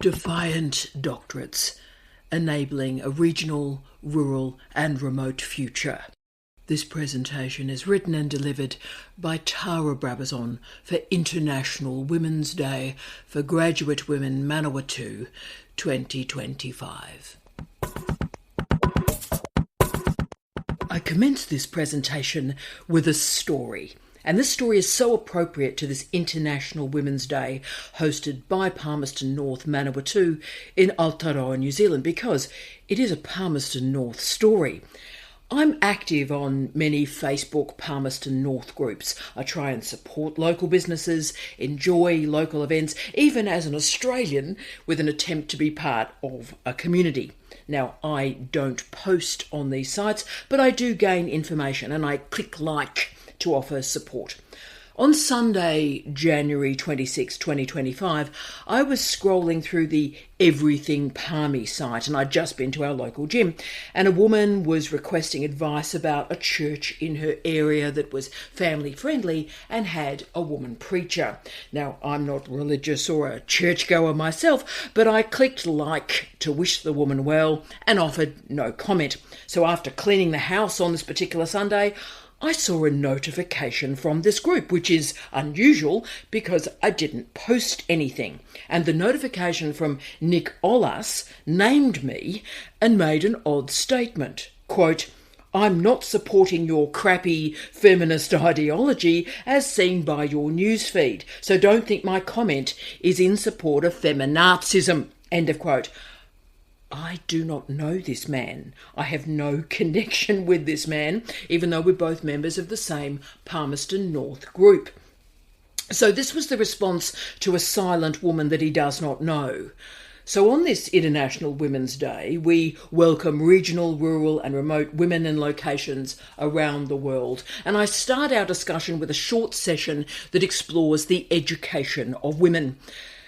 Defiant Doctorates, enabling a regional, rural and remote future. This presentation is written and delivered by Tara Brabazon for International Women's Day for Graduate Women Manawatu 2025. I commence this presentation with a story. And this story is so appropriate to this International Women's Day hosted by Palmerston North Manawatu in Aotearoa, New Zealand, because it is a Palmerston North story. I'm active on many Facebook Palmerston North groups. I try and support local businesses, enjoy local events, even as an Australian with an attempt to be part of a community. Now, I don't post on these sites, but I do gain information and I click like to offer support. On Sunday, January 26, 2025, I was scrolling through the Everything Palmy site, and I'd just been to our local gym, and a woman was requesting advice about a church in her area that was family friendly and had a woman preacher. Now, I'm not religious or a churchgoer myself, but I clicked like to wish the woman well and offered no comment. So after cleaning the house on this particular Sunday, I saw a notification from this group, which is unusual because I didn't post anything. And the notification from Nick Olas named me and made an odd statement. Quote, "I'm not supporting your crappy feminist ideology as seen by your newsfeed, so don't think my comment is in support of feminazism." End of quote. I do not know this man. I have no connection with this man, even though we're both members of the same Palmerston North group. So this was the response to a silent woman that he does not know. So on this International Women's Day, we welcome regional, rural and remote women in locations around the world. And I start our discussion with a short session that explores the education of women.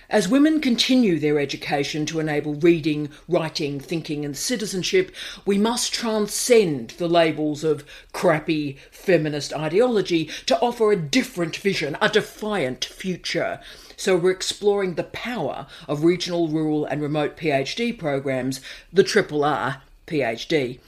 As women continue their education to enable reading, writing, thinking and citizenship, we must transcend the labels of crappy feminist ideology to offer a different vision, a defiant future. So we're exploring the power of regional, rural and remote PhD programs, the RRR PhD.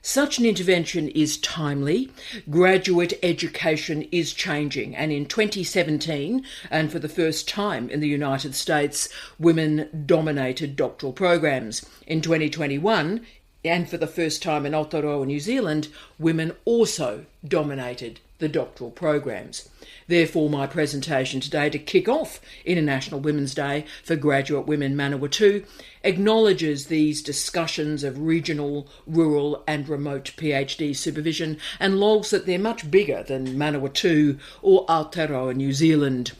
Such an intervention is timely. Graduate education is changing, and in 2017, and for the first time in the United States, women dominated doctoral programs. In 2021, and for the first time in Aotearoa, New Zealand, women also dominated the doctoral programs. Therefore, my presentation today to kick off International Women's Day for Graduate Women Manawatu acknowledges these discussions of regional, rural and remote PhD supervision and logs that they're much bigger than Manawatu or Aotearoa, New Zealand.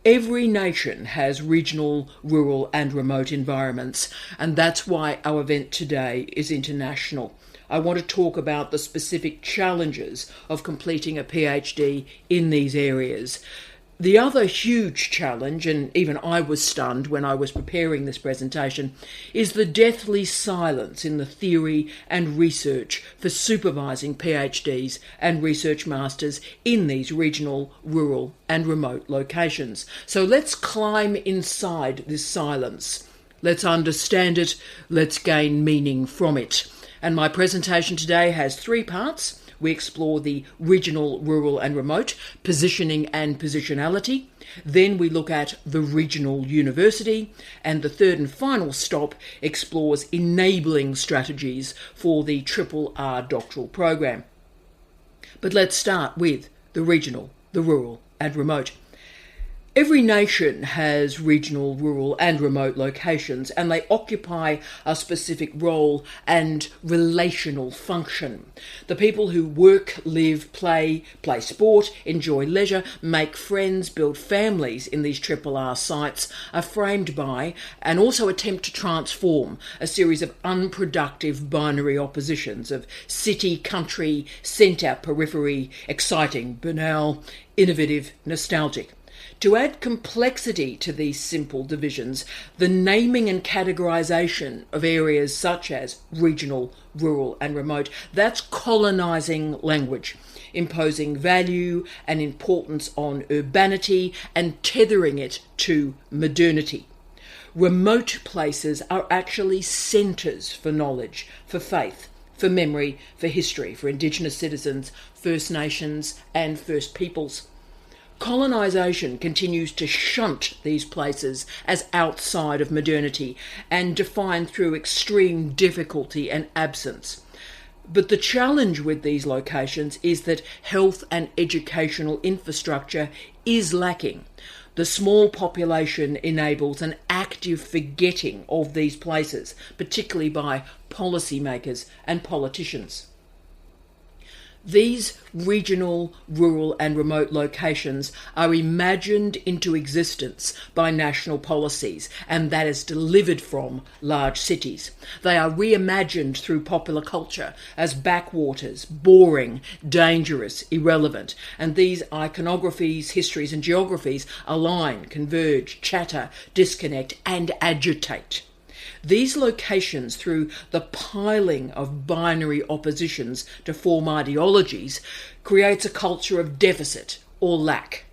Every nation has regional, rural and remote environments, and that's why our event today is international. I want to talk about the specific challenges of completing a PhD in these areas. The other huge challenge, and even I was stunned when I was preparing this presentation, is the deathly silence in the theory and research for supervising PhDs and research masters in these regional, rural and remote locations. So let's climb inside this silence. Let's understand it. Let's gain meaning from it. And my presentation today has three parts. We explore the regional, rural and remote, positioning and positionality. Then we look at the regional university. And the third and final stop explores enabling strategies for the RRR doctoral program. But let's start with the regional, the rural and remote. Every nation has regional, rural and remote locations, and they occupy a specific role and relational function. The people who work, live, play sport, enjoy leisure, make friends, build families in these RRR sites are framed by and also attempt to transform a series of unproductive binary oppositions of city, country, centre, periphery, exciting, banal, innovative, nostalgic. To add complexity to these simple divisions, the naming and categorisation of areas such as regional, rural and remote, that's colonising language, imposing value and importance on urbanity and tethering it to modernity. Remote places are actually centres for knowledge, for faith, for memory, for history, for Indigenous citizens, First Nations and First Peoples. Colonisation continues to shunt these places as outside of modernity and defined through extreme difficulty and absence. But the challenge with these locations is that health and educational infrastructure is lacking. The small population enables an active forgetting of these places, particularly by policymakers and politicians. These regional, rural and remote locations are imagined into existence by national policies, and that is delivered from large cities. They are reimagined through popular culture as backwaters, boring, dangerous, irrelevant, and these iconographies, histories and geographies align, converge, chatter, disconnect and agitate. These locations, through the piling of binary oppositions to form ideologies, creates a culture of deficit or lack.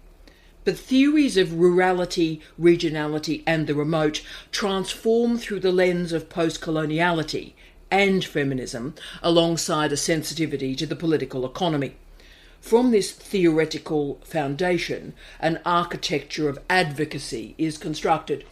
But theories of rurality, regionality and the remote transform through the lens of post-coloniality and feminism, alongside a sensitivity to the political economy. From this theoretical foundation, an architecture of advocacy is constructed.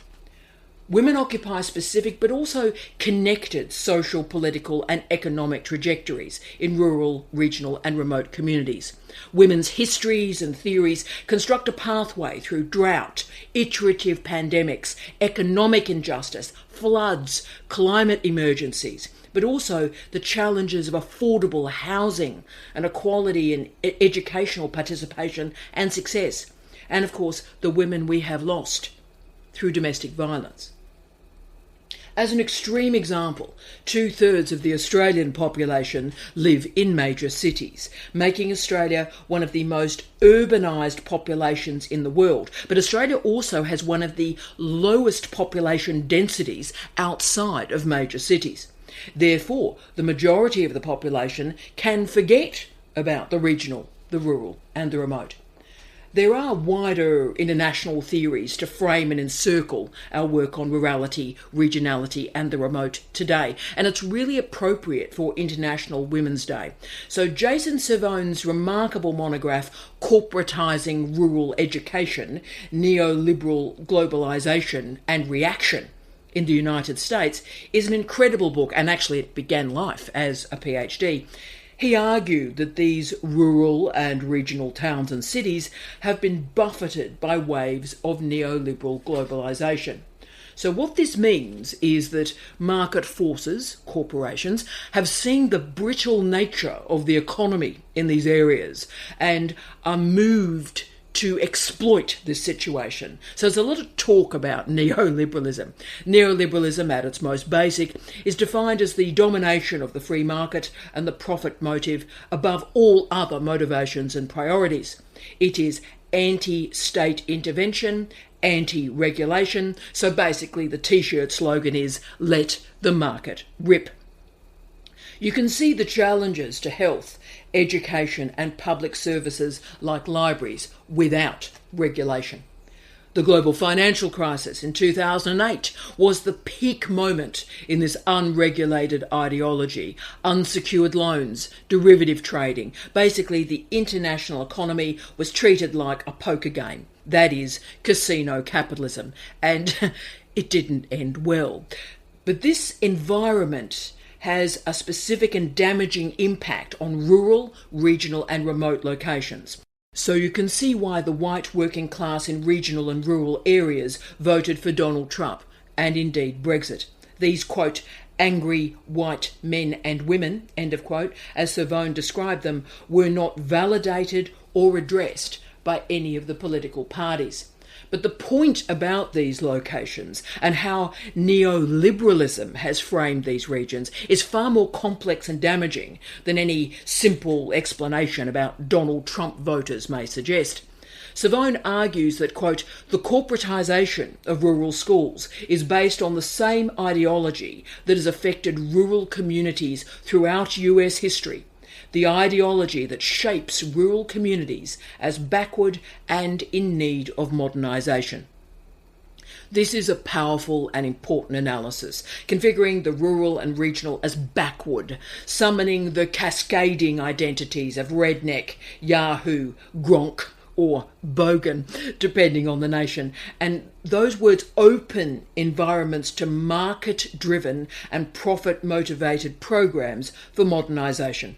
Women occupy specific but also connected social, political and economic trajectories in rural, regional and remote communities. Women's histories and theories construct a pathway through drought, iterative pandemics, economic injustice, floods, climate emergencies, but also the challenges of affordable housing and equality in educational participation and success. And of course, the women we have lost through domestic violence. As an extreme example, 2/3 of the Australian population live in major cities, making Australia one of the most urbanised populations in the world. But Australia also has one of the lowest population densities outside of major cities. Therefore, the majority of the population can forget about the regional, the rural and the remote. There are wider international theories to frame and encircle our work on rurality, regionality and the remote today, and it's really appropriate for International Women's Day. So Jason Servone's remarkable monograph, Corporatising Rural Education, Neoliberal Globalisation and Reaction in the United States, is an incredible book, and actually it began life as a PhD. He argued that these rural and regional towns and cities have been buffeted by waves of neoliberal globalisation. So what this means is that market forces, corporations, have seen the brittle nature of the economy in these areas and are moved to exploit this situation. So there's a lot of talk about neoliberalism. Neoliberalism, at its most basic, is defined as the domination of the free market and the profit motive above all other motivations and priorities. It is anti-state intervention, anti-regulation. So basically the T-shirt slogan is, let the market rip. You can see the challenges to health, education and public services like libraries without regulation. The global financial crisis in 2008 was the peak moment in this unregulated ideology, unsecured loans, derivative trading. Basically, the international economy was treated like a poker game, that is, casino capitalism, and it didn't end well. But this environment has a specific and damaging impact on rural, regional and remote locations. So you can see why the white working class in regional and rural areas voted for Donald Trump and indeed Brexit. These, quote, angry white men and women, end of quote, as Servone described them, were not validated or addressed by any of the political parties. But the point about these locations and how neoliberalism has framed these regions is far more complex and damaging than any simple explanation about Donald Trump voters may suggest. Servone argues that, quote, the corporatisation of rural schools is based on the same ideology that has affected rural communities throughout US history. The ideology that shapes rural communities as backward and in need of modernisation. This is a powerful and important analysis, configuring the rural and regional as backward, summoning the cascading identities of redneck, Yahoo, Gronk, or bogan, depending on the nation. And those words open environments to market-driven and profit-motivated programs for modernisation.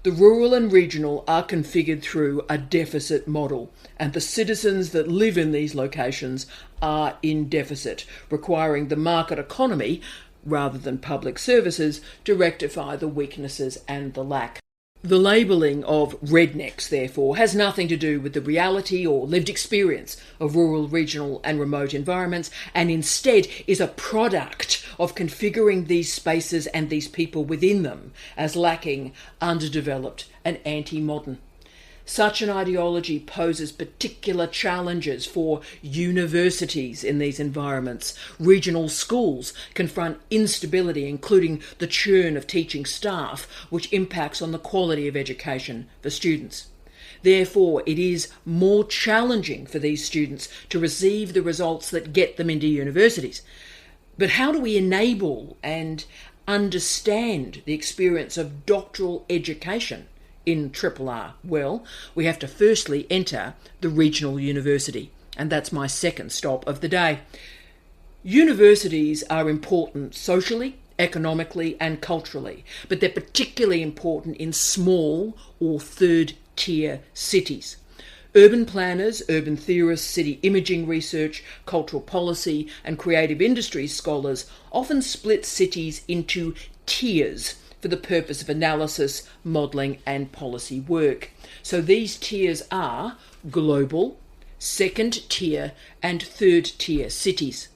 The rural and regional are configured through a deficit model, and the citizens that live in these locations are in deficit, requiring the market economy, rather than public services, to rectify the weaknesses and the lack. The labelling of rednecks, therefore, has nothing to do with the reality or lived experience of rural, regional and remote environments, and instead is a product of configuring these spaces and these people within them as lacking, underdeveloped and anti-modern. Such an ideology poses particular challenges for universities in these environments. Regional schools confront instability, including the churn of teaching staff, which impacts on the quality of education for students. Therefore, it is more challenging for these students to receive the results that get them into universities. But how do we enable and understand the experience of doctoral education in RRR? Well, we have to firstly enter the regional university, and that's my second stop of the day. Universities are important socially, economically and culturally, but they're particularly important in small or third-tier cities. Urban planners, urban theorists, city imaging research, cultural policy and creative industries scholars often split cities into tiers for the purpose of analysis, modelling and policy work. So these tiers are global, second tier and third tier cities.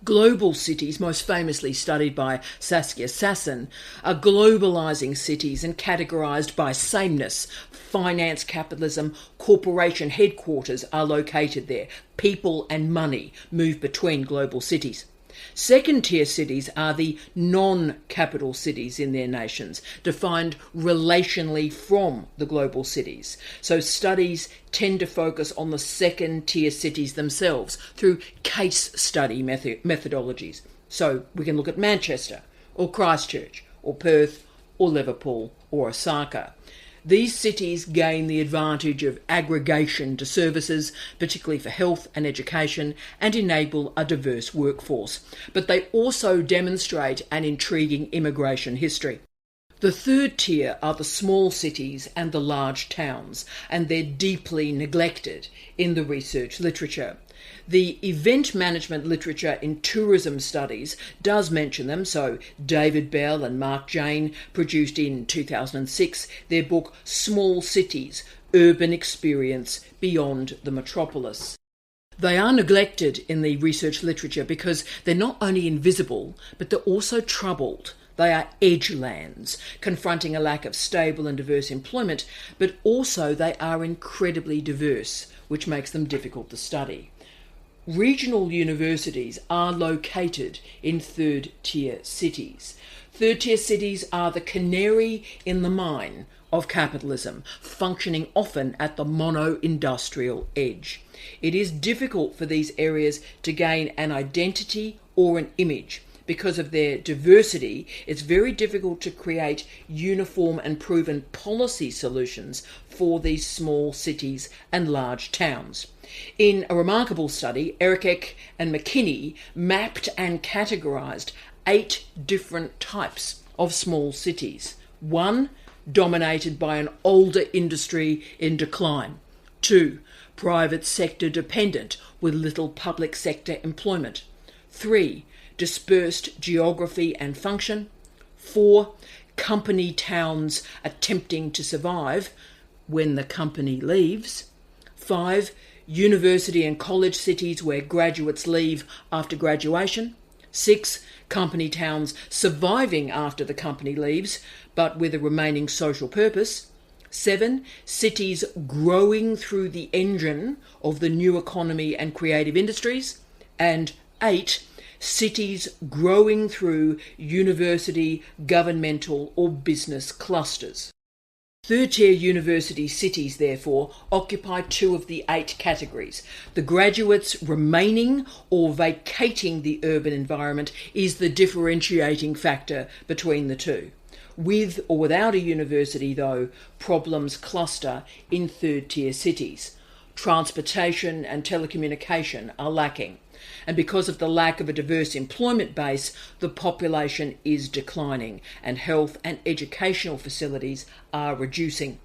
Global cities, most famously studied by Saskia Sassen, are globalising cities and categorised by sameness. Finance, capitalism, corporation headquarters are located there. People and money move between global cities. Second-tier cities are the non-capital cities in their nations, defined relationally from the global cities. So studies tend to focus on the second-tier cities themselves through case study methodologies. So we can look at Manchester, or Christchurch, or Perth, or Liverpool, or Osaka. These cities gain the advantage of aggregation to services, particularly for health and education, and enable a diverse workforce. But they also demonstrate an intriguing immigration history. The third tier are the small cities and the large towns, and they're deeply neglected in the research literature. The event management literature in tourism studies does mention them, so David Bell and Mark Jane produced in 2006 their book Small Cities, Urban Experience Beyond the Metropolis. They are neglected in the research literature because they're not only invisible, but they're also troubled. They are edgelands, confronting a lack of stable and diverse employment, but also they are incredibly diverse, which makes them difficult to study. Regional universities are located in third-tier cities. Third-tier cities are the canary in the mine of capitalism, functioning often at the mono-industrial edge. It is difficult for these areas to gain an identity or an image. Because of their diversity, it's very difficult to create uniform and proven policy solutions for these small cities and large towns. In a remarkable study, Erikek and McKinney mapped and categorised 8 different types of small cities. 1, dominated by an older industry in decline. 2, private sector dependent with little public sector employment. 3, dispersed geography and function. 4, company towns attempting to survive when the company leaves. 5, university and college cities where graduates leave after graduation. 6, company towns surviving after the company leaves, but with a remaining social purpose. 7, cities growing through the engine of the new economy and creative industries. And 8, cities growing through university, governmental or business clusters. Third-tier university cities, therefore, occupy 2 of the 8 categories. The graduates remaining or vacating the urban environment is the differentiating factor between the two. With or without a university, though, problems cluster in third-tier cities. Transportation and telecommunication are lacking. And because of the lack of a diverse employment base, the population is declining and health and educational facilities are reducing.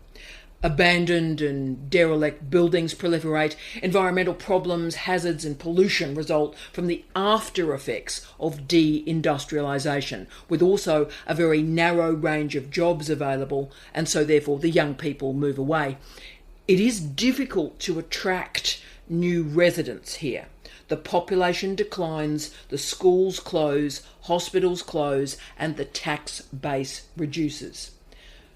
Abandoned and derelict buildings proliferate. Environmental problems, hazards and pollution result from the after effects of de-industrialisation, with also a very narrow range of jobs available, and so therefore the young people move away. It is difficult to attract new residents here. The population declines, the schools close, hospitals close, and the tax base reduces.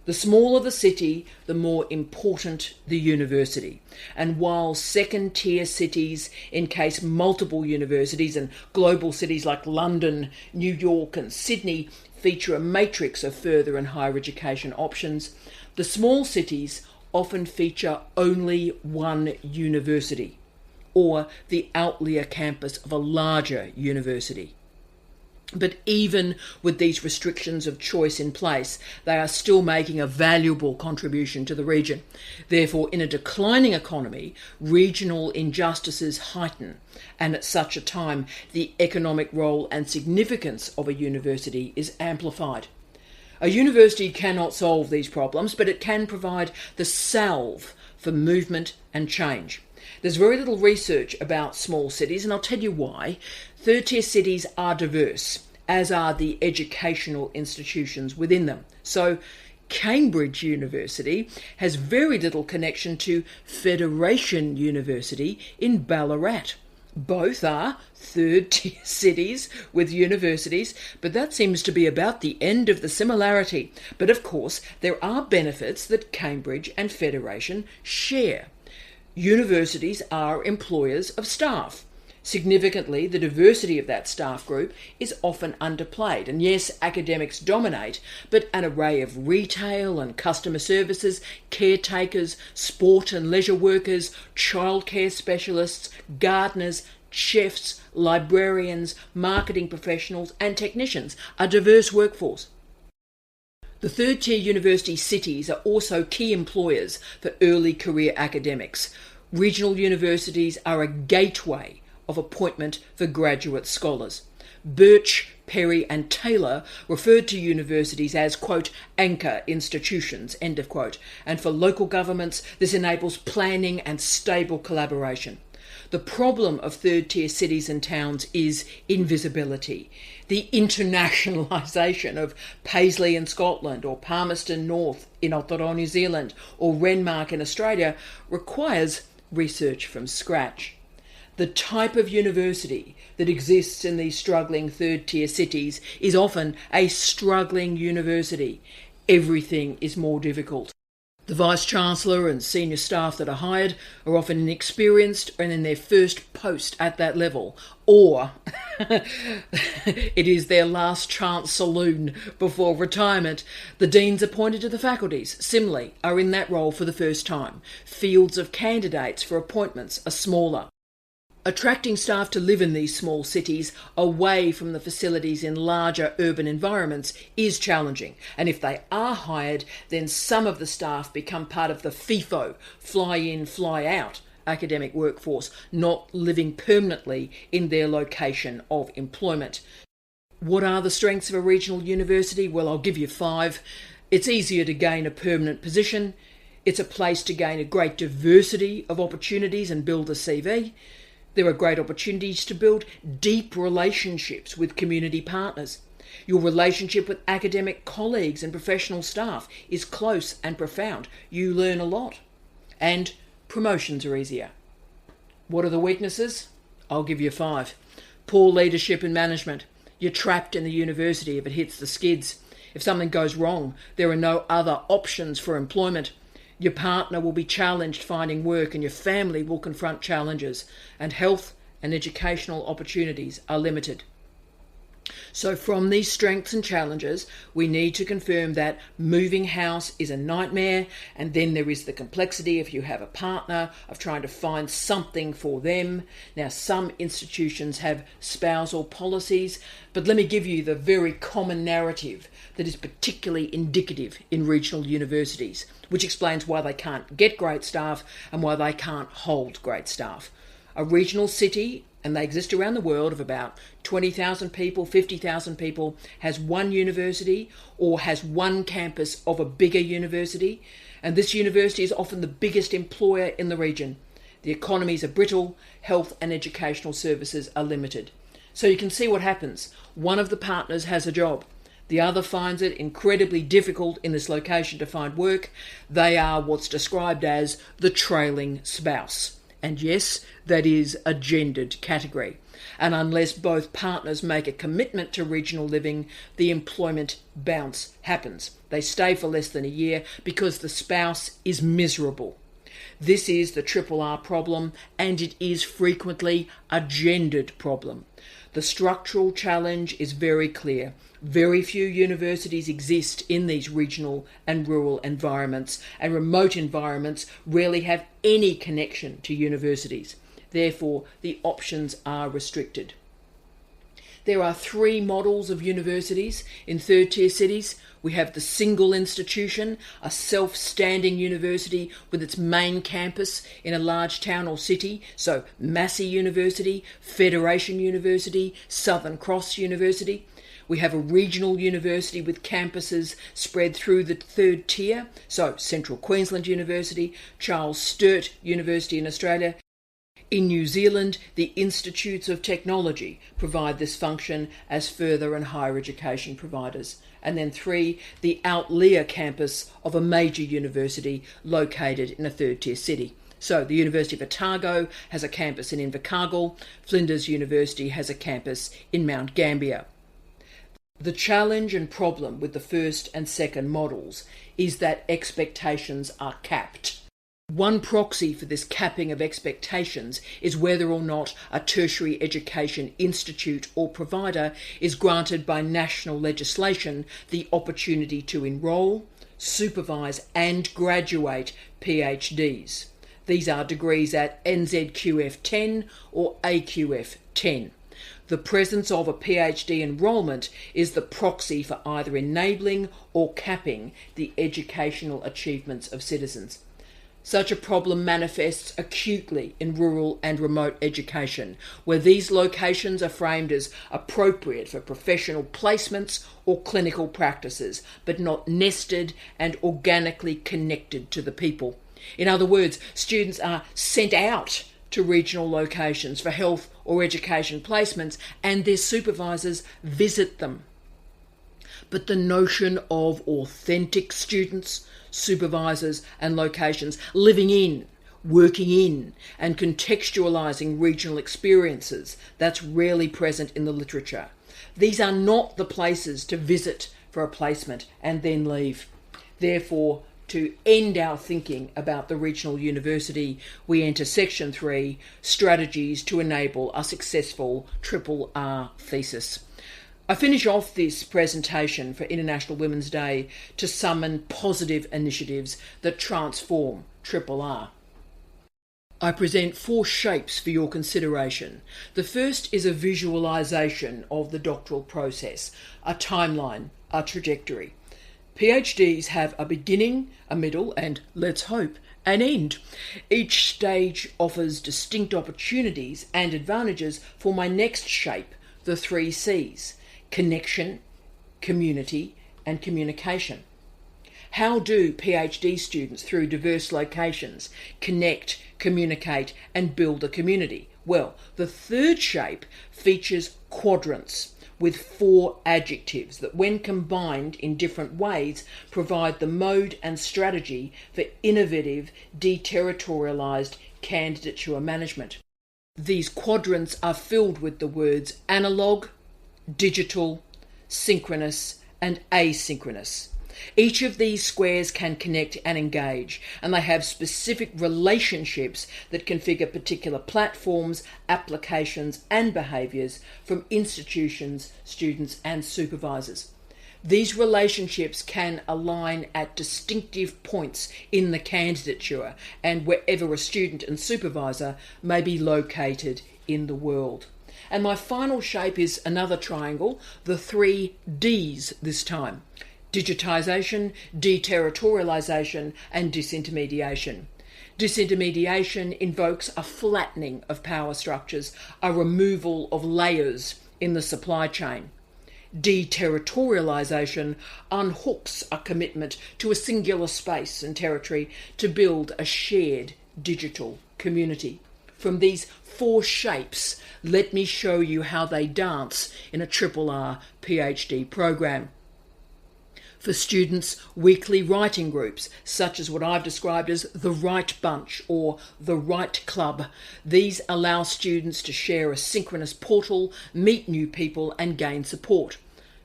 The smaller the city, the more important the university. And while second-tier cities encase multiple universities and global cities like London, New York and Sydney feature a matrix of further and higher education options, the small cities often feature only one university, or the outlier campus of a larger university. But even with these restrictions of choice in place, they are still making a valuable contribution to the region. Therefore, in a declining economy, regional injustices heighten, and at such a time, the economic role and significance of a university is amplified. A university cannot solve these problems, but it can provide the salve for movement and change. There's very little research about small cities, and I'll tell you why. Third-tier cities are diverse, as are the educational institutions within them. So Cambridge University has very little connection to Federation University in Ballarat. Both are third-tier cities with universities, but that seems to be about the end of the similarity. But of course, there are benefits that Cambridge and Federation share. Universities are employers of staff. Significantly, the diversity of that staff group is often underplayed. And yes, academics dominate, but an array of retail and customer services, caretakers, sport and leisure workers, childcare specialists, gardeners, chefs, librarians, marketing professionals and technicians, a diverse workforce. The third-tier university cities are also key employers for early career academics. Regional universities are a gateway of appointment for graduate scholars. Birch, Perry and Taylor referred to universities as, quote, anchor institutions, end of quote. And for local governments, this enables planning and stable collaboration. The problem of third-tier cities and towns is invisibility. The internationalisation of Paisley in Scotland or Palmerston North in Aotearoa, New Zealand or Renmark in Australia requires research from scratch. The type of university that exists in these struggling third-tier cities is often a struggling university. Everything is more difficult. The Vice-Chancellor and senior staff that are hired are often inexperienced and in their first post at that level, or it is their last chance saloon before retirement. The deans appointed to the faculties, similarly, are in that role for the first time. Fields of candidates for appointments are smaller. Attracting staff to live in these small cities away from the facilities in larger urban environments is challenging. And if they are hired, then some of the staff become part of the FIFO, fly in, fly out academic workforce, not living permanently in their location of employment. What are the strengths of a regional university? Well, I'll give you 5. It's easier to gain a permanent position. It's a place to gain a great diversity of opportunities and build a CV. There are great opportunities to build deep relationships with community partners. Your relationship with academic colleagues and professional staff is close and profound. You learn a lot. And promotions are easier. What are the weaknesses? I'll give you 5. Poor leadership and management. You're trapped in the university if it hits the skids. If something goes wrong, there are no other options for employment. Your partner will be challenged finding work and your family will confront challenges, and health and educational opportunities are limited. So from these strengths and challenges, we need to confirm that moving house is a nightmare, and then there is the complexity if you have a partner of trying to find something for them. Now, some institutions have spousal policies, but let me give you the very common narrative that is particularly indicative in regional universities, which explains why they can't get great staff and why they can't hold great staff. A regional city, and they exist around the world, of about 20,000 people, 50,000 people, has one university or has one campus of a bigger university, and this university is often the biggest employer in the region. The economies are brittle, health and educational services are limited. So you can see what happens. One of the partners has a job. The other finds it incredibly difficult in this location to find work. They are what's described as the trailing spouse. And yes, that is a gendered category. And unless both partners make a commitment to regional living, the employment bounce happens. They stay for less than a year because the spouse is miserable. This is the R problem, and it is frequently a gendered problem. The structural challenge is very clear. Very few universities exist in these regional and rural environments, and remote environments rarely have any connection to universities. Therefore, the options are restricted. There are three models of universities in third-tier cities. We have the single institution, a self-standing university with its main campus in a large town or city, so Massey University, Federation University, Southern Cross University. We have a regional university with campuses spread through the third tier, so Central Queensland University, Charles Sturt University in Australia. In New Zealand, the Institutes of Technology provide this function as further and higher education providers. And then 3, the Outlier campus of a major university located in a third-tier city. So the University of Otago has a campus in Invercargill, Flinders University has a campus in Mount Gambier. The challenge and problem with the first and second models is that expectations are capped. One proxy for this capping of expectations is whether or not a tertiary education institute or provider is granted by national legislation the opportunity to enrol, supervise and graduate PhDs. These are degrees at NZQF 10 or AQF 10. The presence of a PhD enrolment is the proxy for either enabling or capping the educational achievements of citizens. Such a problem manifests acutely in rural and remote education, where these locations are framed as appropriate for professional placements or clinical practices, but not nested and organically connected to the people. In other words, students are sent out to regional locations for health or education placements, and their supervisors visit them. But the notion of authentic students, supervisors and locations living in, working in and contextualising regional experiences, that's rarely present in the literature. These are not the places to visit for a placement and then leave. Therefore, to end our thinking about the regional university, we enter Section 3, Strategies to Enable a Successful RRR Thesis. I finish off this presentation for International Women's Day to summon positive initiatives that transform RRR. I present 4 shapes for your consideration. The first is a visualisation of the doctoral process, a timeline, a trajectory. PhDs have a beginning, a middle, and, let's hope, an end. Each stage offers distinct opportunities and advantages for my next shape, the 3 C's: connection, community, and communication. How do PhD students through diverse locations connect, communicate, and build a community? Well, the third shape features quadrants with 4 adjectives that, when combined in different ways, provide the mode and strategy for innovative, deterritorialised candidature management. These quadrants are filled with the words analogue, digital, synchronous, and asynchronous. Each of these squares can connect and engage, and they have specific relationships that configure particular platforms, applications, and behaviours from institutions, students, and supervisors. These relationships can align at distinctive points in the candidature and wherever a student and supervisor may be located in the world. And my final shape is another triangle, the 3 Ds this time: digitisation, deterritorialisation, and disintermediation. Disintermediation invokes a flattening of power structures, a removal of layers in the supply chain. Deterritorialisation unhooks a commitment to a singular space and territory to build a shared digital community. From these 4 shapes, let me show you how they dance in a RRR PhD program. For students, weekly writing groups, such as what I've described as the Right Bunch or the Right Club. These allow students to share a synchronous portal, meet new people, and gain support.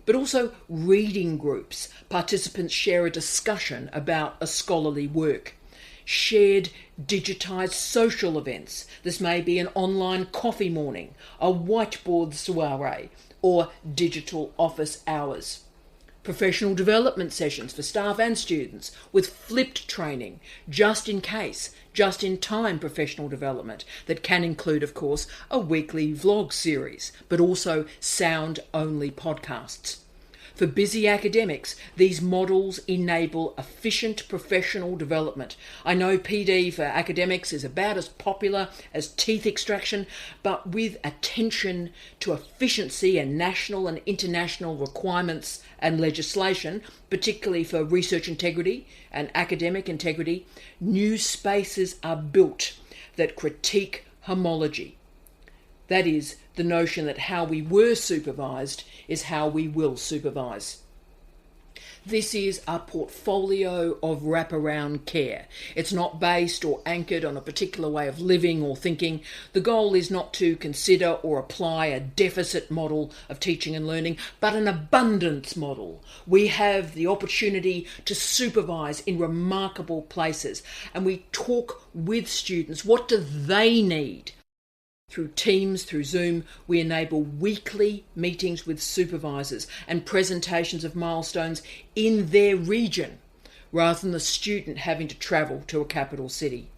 But also reading groups. Participants share a discussion about a scholarly work. Shared digitised social events. This may be an online coffee morning, a whiteboard soiree, or digital office hours. Professional development sessions for staff and students with flipped training, just in case, just in time professional development that can include, of course, a weekly vlog series, but also sound-only podcasts. For busy academics, these models enable efficient professional development. I know PD for academics is about as popular as teeth extraction, but with attention to efficiency and national and international requirements and legislation, particularly for research integrity and academic integrity, new spaces are built that critique homology. That is, the notion that how we were supervised is how we will supervise. This is a portfolio of wraparound care. It's not based or anchored on a particular way of living or thinking. The goal is not to consider or apply a deficit model of teaching and learning, but an abundance model. We have the opportunity to supervise in remarkable places, and we talk with students. What do they need? Through Teams, through Zoom, we enable weekly meetings with supervisors and presentations of milestones in their region, rather than the student having to travel to a capital city.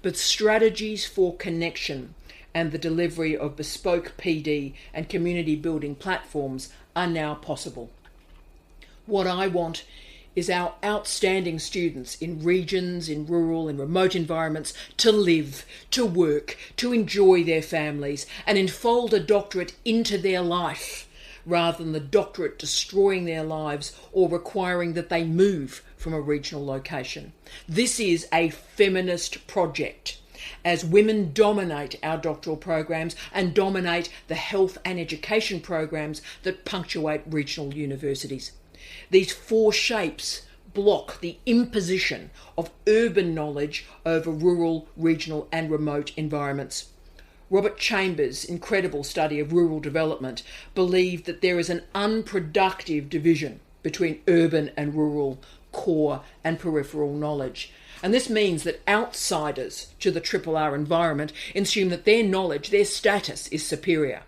But strategies for connection and the delivery of bespoke PD and community building platforms are now possible. What I want is our outstanding students in regions, in rural and remote environments to live, to work, to enjoy their families and enfold a doctorate into their life, rather than the doctorate destroying their lives or requiring that they move from a regional location. This is a feminist project, as women dominate our doctoral programs and dominate the health and education programs that punctuate regional universities. These 4 shapes block the imposition of urban knowledge over rural, regional and remote environments. Robert Chambers' incredible study of rural development believed that there is an unproductive division between urban and rural, core and peripheral knowledge. And this means that outsiders to the RRR environment assume that their knowledge, their status is superior.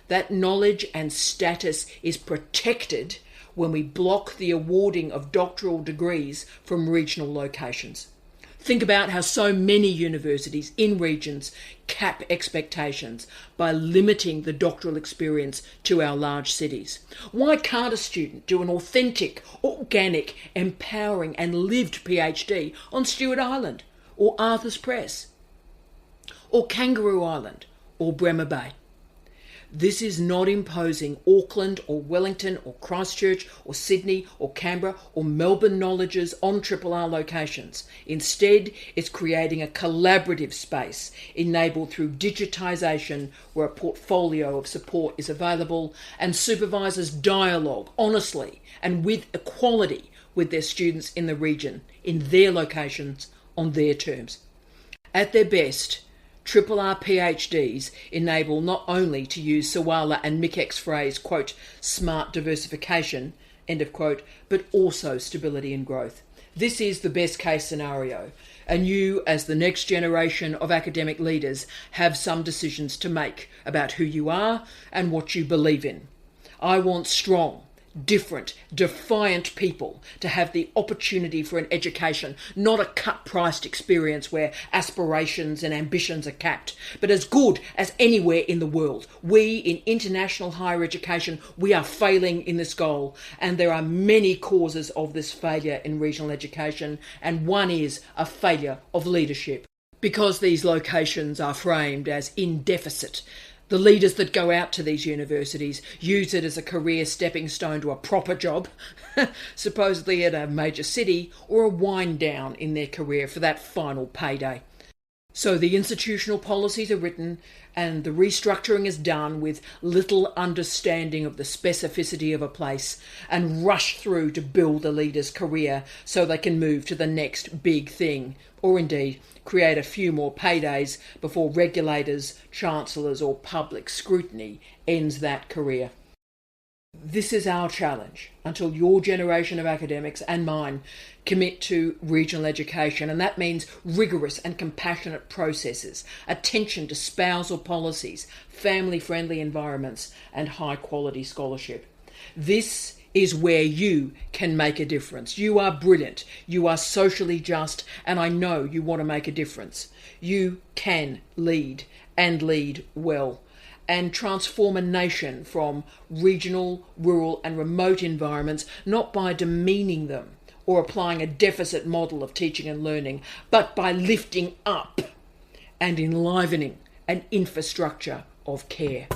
That knowledge and status is protected when we block the awarding of doctoral degrees from regional locations. Think about how so many universities in regions cap expectations by limiting the doctoral experience to our large cities. Why can't a student do an authentic, organic, empowering and lived PhD on Stewart Island or Arthur's Press or Kangaroo Island or Bremer Bay? This is not imposing Auckland or Wellington or Christchurch or Sydney or Canberra or Melbourne knowledges on RRR locations. Instead, it's creating a collaborative space enabled through digitisation where a portfolio of support is available and supervisors dialogue honestly and with equality with their students in the region, in their locations, on their terms. At their best, RRR PhDs enable not only to use Sawala and Mikek's phrase, quote, smart diversification, end of quote, but also stability and growth. This is the best case scenario, and you, as the next generation of academic leaders, have some decisions to make about who you are and what you believe in. I want strong, different, defiant people to have the opportunity for an education, not a cut-priced experience where aspirations and ambitions are capped, but as good as anywhere in the world. We, in international higher education, we are failing in this goal, and there are many causes of this failure in regional education, and one is a failure of leadership. Because these locations are framed as in deficit, the leaders that go out to these universities use it as a career stepping stone to a proper job, supposedly at a major city, or a wind down in their career for that final payday. So the institutional policies are written and the restructuring is done with little understanding of the specificity of a place and rush through to build a leader's career so they can move to the next big thing, or indeed create a few more paydays before regulators, chancellors or public scrutiny ends that career. This is our challenge until your generation of academics and mine commit to regional education, and that means rigorous and compassionate processes, attention to spousal policies, family-friendly environments and high-quality scholarship. This is where you can make a difference. You are brilliant, you are socially just, and I know you want to make a difference. You can lead, and lead well, and transform a nation from regional, rural and remote environments, not by demeaning them or applying a deficit model of teaching and learning, but by lifting up and enlivening an infrastructure of care.